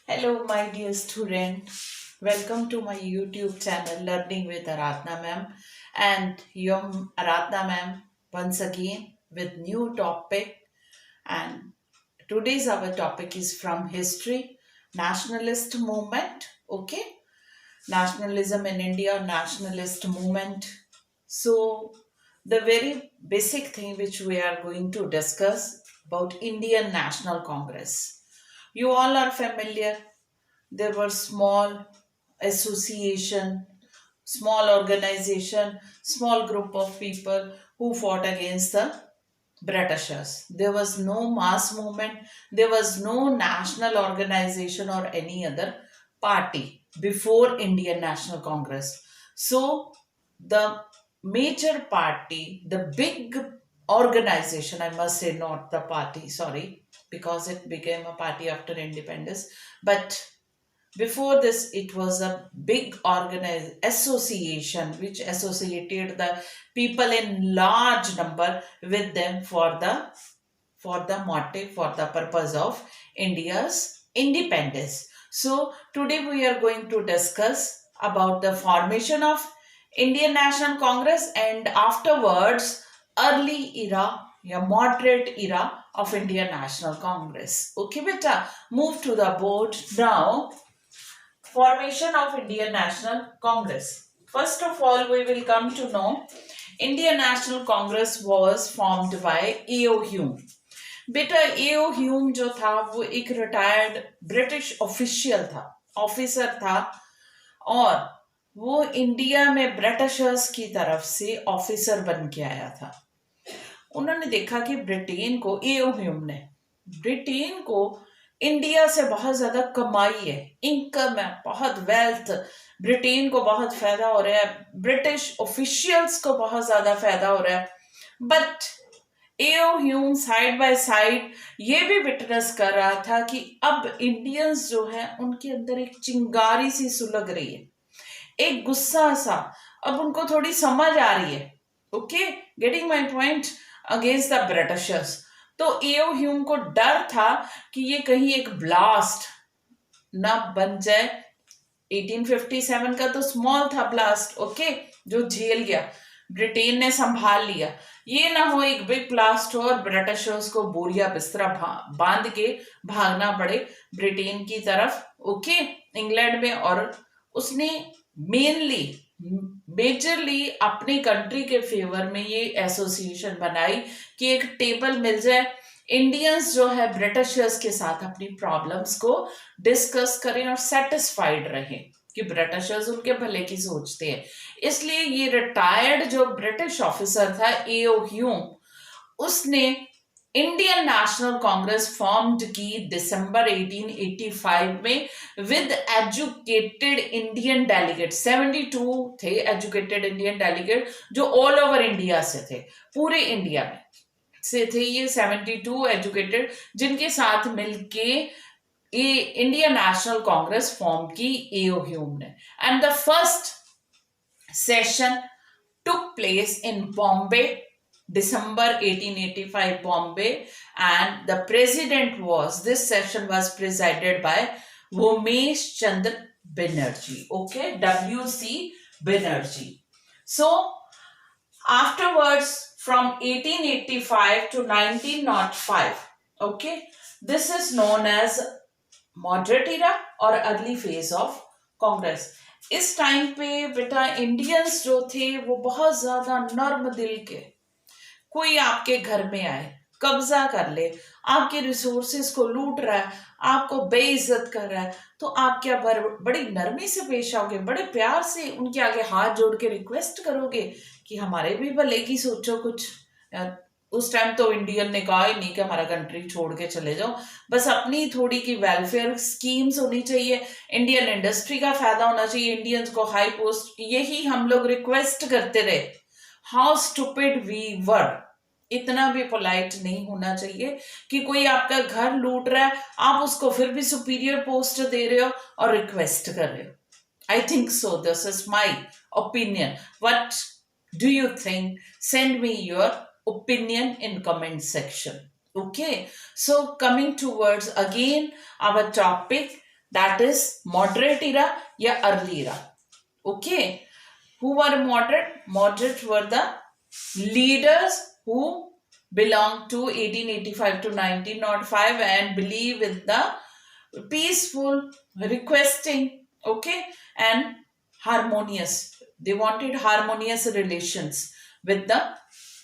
Hello, my dear student. Welcome to my YouTube channel, Learning with Aradhna ma'am. And your Aradhna ma'am once again with new topic. And today's our topic is from history, nationalist movement. Okay, nationalism in India, nationalist movement. So the very basic thing which we are going to discuss about Indian National Congress. You all are familiar, there were small association, small organization, small group of people who fought against the Britishers. There was no mass movement, there was no national organization or any other party before Indian National Congress. So the major party, the big organization, I must say, not the party, sorry, because it became a party after independence, but before this, it was a big organized association which associated the people in large number with them for the motive, for the purpose of India's independence. So today we are going to discuss about the formation of Indian National Congress and afterwards early era, yeah, moderate era of Indian National Congress. Okay, beta, move to the board now. Formation of Indian National Congress. First of all, we will come to know Indian National Congress was formed by A.O. Hume. बेटा A.O. Hume जो था वो एक retired British official था, officer था, और वो India में ब्रिटिशर्स की तरफ से ऑफिसर बन के आया था। उन्होंने देखा कि ब्रिटेन को, A.O. ह्यूम ने ब्रिटेन को इंडिया से बहुत ज्यादा कमाई है, इनकम है, बहुत वेल्थ, ब्रिटेन को बहुत फायदा हो रहा है, ब्रिटिश ऑफिशियल्स को बहुत ज्यादा फायदा हो रहा है। But A.O. Hume side by side ये भी विटनेस कर रहा था कि अब इंडियंस जो है उनके अंदर एक चिंगारी सी सुलग रही है, एक गुस्सा सा, अब उनको थोड़ी समझ आ रही है। Okay, getting my point, against the Britishers. तो A.O. ह्यूम को डर था कि ये कहीं एक ब्लास्ट ना बन जाए। 1857 का तो स्मॉल था ब्लास्ट, ओके, जो झेल गया, ब्रिटेन ने संभाल लिया। ये ना हो एक बिग ब्लास्ट हो और ब्रिटिशर्स को बोरिया बिस्तरा बांध के भागना पड़े ब्रिटेन की तरफ, ओके, इंग्लैंड में। और उसने मेजरली अपनी कंट्री के फेवर में ये एसोसिएशन बनाई कि एक टेबल मिल जाए, इंडियंस जो है ब्रिटिशर्स के साथ अपनी प्रॉब्लम्स को डिस्कस करें और सेटिस्फाइड रहें कि ब्रिटिशर्स उनके भले की सोचते हैं। इसलिए ये रिटायर्ड जो ब्रिटिश ऑफिसर था A.O. ह्यूम, उसने इंडियन नेशनल कांग्रेस फॉर्म्ड की दिसंबर 1885 में विद एजुकेटेड इंडियन डेलीगेट। 72 थे एजुकेटेड इंडियन डेलीगेट जो ऑल ओवर इंडिया से थे, पूरे इंडिया में से थे ये 72 एजुकेटेड, जिनके साथ मिलके ये इंडियन नेशनल कांग्रेस फॉर्म की A.O. ह्यूम ने। And the first session took place in Bombay, December 1885, Bombay, and the president was, this session was presided by Vomesh Chandra Banerjee, okay, W.C. Banerjee. So afterwards, from 1885 to 1905, okay, this is known as moderate era or early phase of Congress. इस time पे बेटा Indians जो थे वो बहुत ज्यादा नर्म दिल के, कोई आपके घर में आए, कब्जा कर ले, आपके रिसोर्सेस को लूट रहा है, आपको बेइज्जत कर रहा है, तो आप क्या बड़ी नरमी से पेश आओगे, बड़े प्यार से उनके आगे हाथ जोड़ के रिक्वेस्ट करोगे कि हमारे भी भले की सोचो कुछ। उस टाइम तो इंडियन ने कहा ही नहीं कि हमारा कंट्री छोड़ के चले जाओ, बस अपनी थोड़ी की वेलफेयर स्कीम्स होनी चाहिए, इंडियन इंडस्ट्री का फायदा होना चाहिए, इंडियंस को हाई पोस्ट, यही हम लोग रिक्वेस्ट करते रहे। हाउ स्टूपिड वी वर, इतना भी पोलाइट नहीं होना चाहिए कि कोई आपका घर लूट रहा है, आप उसको फिर भी सुपीरियर पोस्ट दे रहे हो और रिक्वेस्ट कर रहे हो। I think so, this is my opinion. What do you think? Send me your opinion in comment section. Okay, so coming towards again our topic, that is moderate era या early era. Okay, who were moderate? Moderate were the leaders who belong to 1885 to 1905 and believe in the peaceful requesting, okay, and harmonious. They wanted harmonious relations with the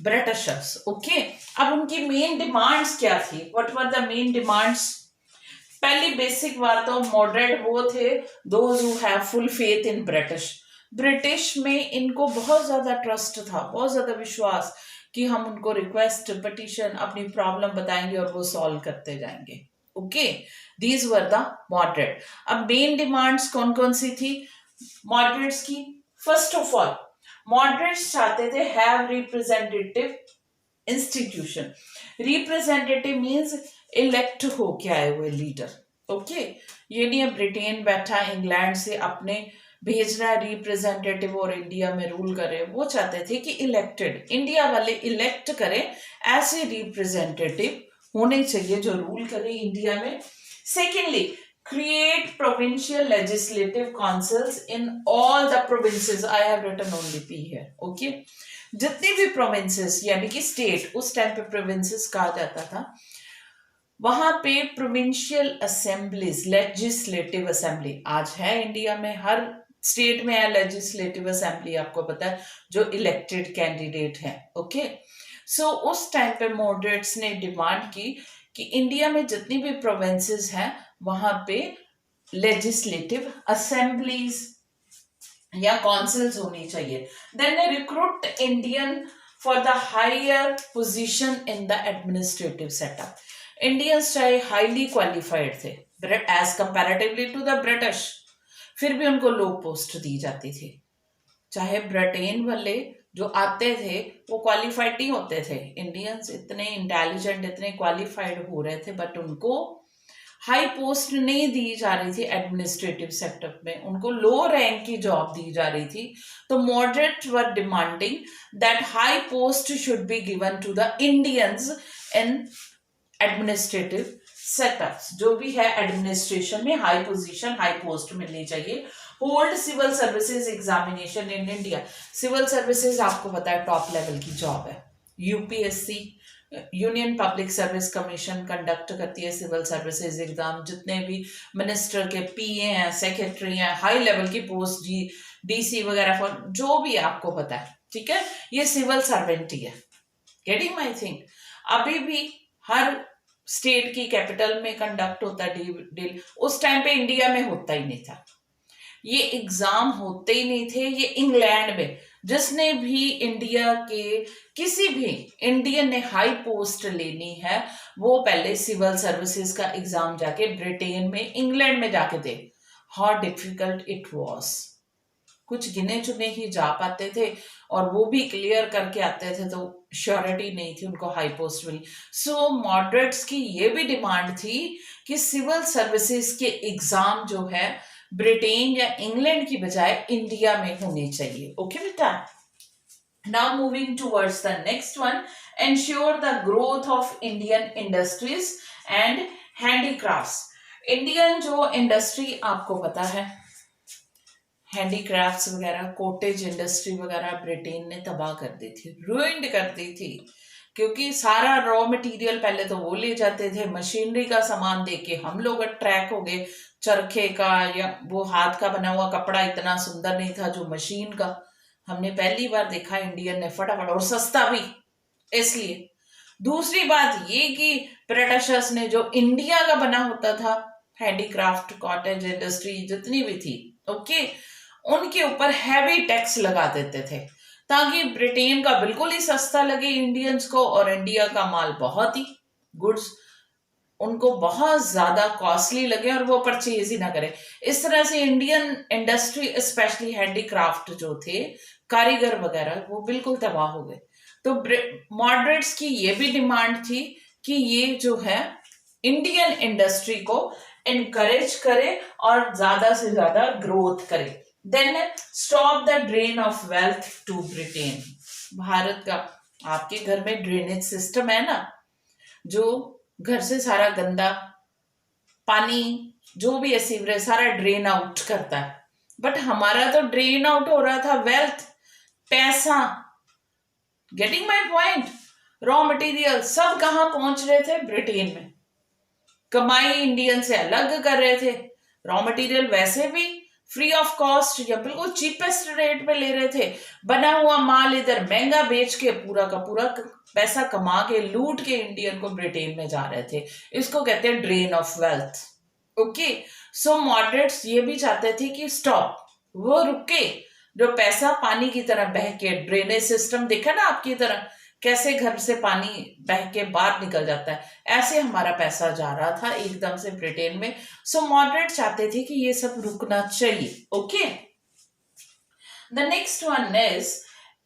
Britishers. Okay, अब उनकी main demands क्या थी? What were the main demands? पहली basic बात तो moderate वो थे those who have full faith in British में इनको बहुत ज्यादा ट्रस्ट था, बहुत ज्यादा विश्वास कि हम उनको रिक्वेस्ट पिटीशन अपनी प्रॉब्लम बताएंगे और वो सॉल्व करते जाएंगे. Okay, these were the moderate. अब मेन डिमांड्स कौन कौन सी थी मॉडरेट्स की? फर्स्ट ऑफ ऑल मॉडरेट्स चाहते थे have representative institution. Representative means elect हो के आए हुए लीडर. ओके, ये नहीं है ब्रिटेन बैठा इंग्लैंड से अपने भेज रहा है रिप्रेजेंटेटिव और इंडिया में रूल करे. वो चाहते थे कि इलेक्टेड इंडिया वाले इलेक्ट करें, ऐसे रिप्रेजेंटेटिव होने चाहिए जो रूल करे इंडिया में. Secondly, create provincial legislative councils in all the provinces. I have written only P here. Okay, जितनी भी प्रोविंसेस यानी कि स्टेट, उस टाइम पे प्रोविंसेस कहा जाता था, वहां पे प्रोविंशियल असेंबलीज, लेजिस्लेटिव असेंबली आज है इंडिया में, हर स्टेट में है लेजिस्लेटिव असेंबली, आपको पता है, जो इलेक्टेड कैंडिडेट है. ओके, सो उस टाइम पे मॉडरेट्स ने डिमांड की कि इंडिया में जितनी भी प्रोविंसेस हैं वहां पे लेजिस्लेटिव असेंबलीज या काउंसिल्स होनी चाहिए. Then they recruit Indian for the higher position in the administrative setup. Indians चाहे हाईली क्वालिफाइड थे as comparatively to the British, फिर भी उनको लो पोस्ट दी जाती थी. चाहे ब्रिटेन वाले जो आते थे वो क्वालिफाइड नहीं होते थे, इंडियंस इतने इंटेलिजेंट, इतने क्वालिफाइड हो रहे थे, बट उनको हाई पोस्ट नहीं दी जा रही थी एडमिनिस्ट्रेटिव सेटअप में, उनको लो रैंक की जॉब दी जा रही थी. तो moderate were demanding that high post should be given to the Indians in administrative setups. जो भी है एडमिनिस्ट्रेशन में हाई पोजीशन, हाई पोस्ट मिलनी चाहिए. Hold civil services examination in India. Civil services आपको पता है टॉप लेवल की जॉब है. UPSC, union public service commission conduct करती है सिविल सर्विसेज एग्जाम. जितने भी मिनिस्टर के पीए हैं, सेक्रेटरी हैं, हाई लेवल की पोस्ट, डीसी वगैरह, जो भी आपको पता है, ठीक है, ये सिविल सर्वेंट ही है. Getting my thing? अभी भी हर स्टेट की कैपिटल में कंडक्ट होता है डील. उस टाइम पे इंडिया में होता ही नहीं था, ये एग्जाम होते ही नहीं थे. ये इंग्लैंड में जिसने भी इंडिया के किसी भी इंडियन ने हाई पोस्ट लेनी है वो पहले सिविल सर्विसेज का एग्जाम जाके ब्रिटेन में, इंग्लैंड में जाके दे. How difficult it was. कुछ गिने चुने ही जा पाते थे और वो भी क्लियर करके आते थे, तो श्योरिटी नहीं थी उनको हाई पोस्ट मिली. सो मॉडरेट्स की ये भी डिमांड थी कि सिविल सर्विसेज के एग्जाम जो है ब्रिटेन या इंग्लैंड की बजाय इंडिया में होनी चाहिए. ओके बेटा, now moving towards the next one, ensure the growth of Indian industries and handicrafts. Indian जो इंडस्ट्री आपको पता है, हैंडीक्राफ्ट्स वगैरह, कॉटेज इंडस्ट्री वगैरह ब्रिटेन ने तबाह कर दी थी, रुइंड कर दी थी, क्योंकि सारा रॉ मटेरियल पहले तो वो ले जाते थे, मशीनरी का सामान देके हम लोग अट्रैक्ट हो गए. चरखे का या वो हाथ का बना हुआ कपड़ा इतना सुंदर नहीं था जो मशीन का. हमने पहली बार देखा इंडियन ने फटाफट, और सस्ता भी इसलिए. दूसरी बात ये कि ब्रिटिशर्स ने जो इंडिया का बना होता था हैंडीक्राफ्ट, कॉटेज इंडस्ट्री जितनी भी थी, ओके, उनके ऊपर हैवी टैक्स लगा देते थे ताकि ब्रिटेन का बिल्कुल ही सस्ता लगे इंडियंस को और इंडिया का माल बहुत ही गुड्स उनको बहुत ज्यादा कॉस्टली लगे और वो परचेज ही ना करें. इस तरह से इंडियन इंडस्ट्री स्पेशली हैंडीक्राफ्ट जो थे, कारीगर वगैरह, वो बिल्कुल तबाह हो गए. तो मॉडरेट्स की ये भी डिमांड थी कि ये जो है इंडियन इंडस्ट्री को इनकरेज करे और ज्यादा से ज्यादा ग्रोथ करे. Then stop the drain of wealth to Britain. Bharat का, आपके घर में ड्रेनेज सिस्टम है ना, जो घर से सारा गंदा पानी जो भी है सीवरेज सारा ड्रेन आउट करता है। बट हमारा तो ड्रेन आउट हो रहा था वेल्थ, पैसा। Getting my point? Raw material सब कहां पहुंच रहे थे? ब्रिटेन में। कमाई इंडियन से अलग कर रहे थे। रॉ मटेरियल वैसे भी फ्री ऑफ कॉस्ट या बिल्कुल चीपेस्ट रेट पे ले रहे थे। बना हुआ माल इधर महंगा बेच के पूरा का पूरा पैसा कमा के लूट के इंडियन को ब्रिटेन में जा रहे थे। इसको कहते हैं drain of wealth. Okay, so moderates ये भी चाहते थे कि स्टॉप, वो रुके। जो पैसा पानी की तरह बह के, ड्रेनेज सिस्टम देखा ना आपकी तरह, कैसे घर से पानी बह के बाहर निकल जाता है, ऐसे हमारा पैसा जा रहा था एकदम से ब्रिटेन में। सो मॉडरेट चाहते थे कि ये सब रुकना चाहिए। Okay, the next one is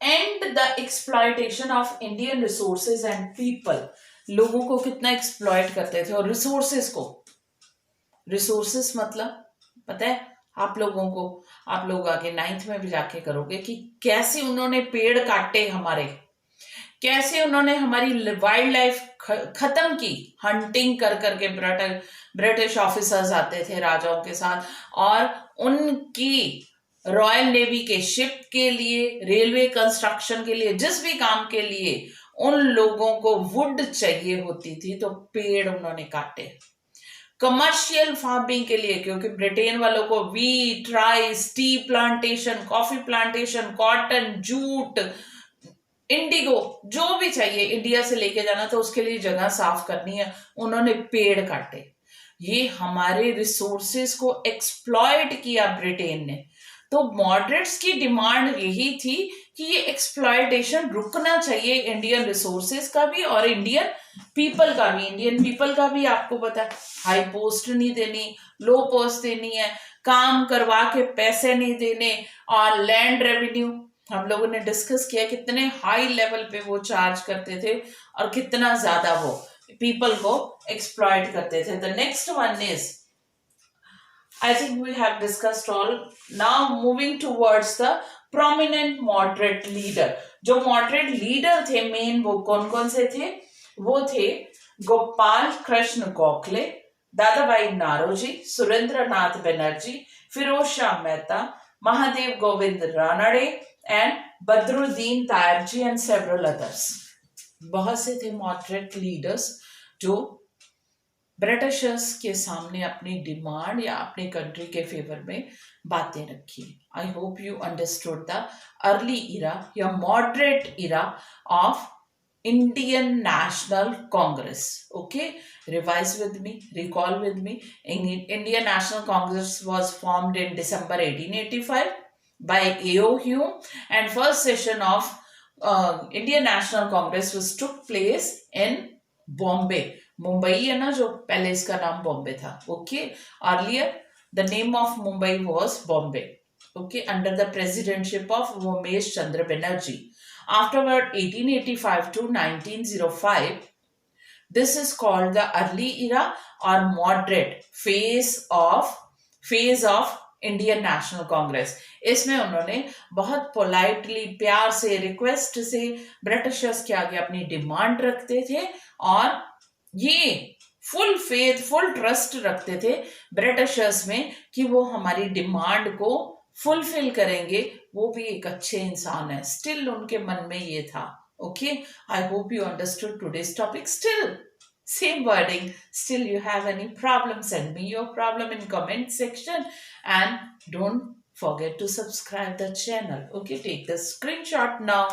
and the exploitation of Indian resources and people. लोगों को कितना एक्सप्लॉयट करते थे, और रिसोर्सेज को, रिसोर्सेस मतलब पता है आप लोगों को? आप लोग आगे 9th में भी जाके करोगे कि कैसे उन्होंने पेड़ काटे हमारे, कैसे उन्होंने हमारी वाइल्ड लाइफ खत्म की। हंटिंग कर करके ब्रिटिश ऑफिसर्स आते थे राजाओं के साथ, और उनकी रॉयल नेवी के शिप के लिए, रेलवे कंस्ट्रक्शन के लिए, जिस भी काम के लिए उन लोगों को वुड चाहिए होती थी, तो पेड़ उन्होंने काटे। कमर्शियल फार्मिंग के लिए, क्योंकि ब्रिटेन वालों को wheat, rice, tea plantation, coffee plantation, cotton, jute, Indigo, जो भी चाहिए इंडिया से लेके जाना, तो उसके लिए जगह साफ करनी है, उन्होंने पेड़ काटे। ये हमारे रिसोर्सेज को एक्सप्लॉयट किया ब्रिटेन ने। तो मॉडरेट्स की डिमांड यही थी कि ये एक्सप्लॉयटेशन रुकना चाहिए, इंडियन रिसोर्सेज का भी और इंडियन पीपल का भी। इंडियन पीपल का भी आपको पता है, हाई पोस्ट नहीं देनी, लो पोस्ट देनी है, काम करवा के पैसे नहीं देने, और लैंड रेवेन्यू हम लोगों ने डिस्कस किया कितने हाई लेवल पे वो चार्ज करते थे और कितना ज्यादा वो पीपल को एक्सप्लॉयट करते थे। The next one is, I think we have discussed all. Now moving towards the prominent moderate leader. जो moderate leader थे मेन, वो कौन कौन से थे? वो थे Gopal Krishna Gokhale, Dadabhai Naoroji, Surendranath Banerjee, Pherozeshah Mehta, Mahadev Govind Ranade and Badruddin Tyabji and several others. बहुत से थे मॉडरेट लीडर्स जो ब्रिटिशर्स के सामने अपनी डिमांड या अपनी कंट्री के फेवर में बातें रखी। I hope you understood the early era या moderate era of Indian National Congress. Okay, revise with me, recall with me. Indian National Congress was formed in December 1885 by A.O. Hume, and first session of Indian National Congress was took place in Bombay. Mumbai है ना, जो पहले इसका नाम बॉम्बे था। Okay, earlier the name of Mumbai was Bombay. Okay, under the presidentship of Umesh Chandra Banerjee. Afterward, 1885 to 1905, this is called the early era or moderate phase of Indian National Congress. इसमें उन्होंने बहुत पोलाइटली, प्यार से, रिक्वेस्ट से ब्रिटिशर्स के आगे अपनी डिमांड रखते थे, और ये फुल फेथ, फुल ट्रस्ट रखते थे ब्रिटिशर्स में कि वो हमारी डिमांड को फुलफिल करेंगे, वो भी एक अच्छे इंसान है। स्टिल उनके मन में ये था। Okay, I hope you understood today's topic. Still same wording, still you have any problem, send me your problem in comment section, and don't forget to subscribe the channel. Okay, take the screenshot now.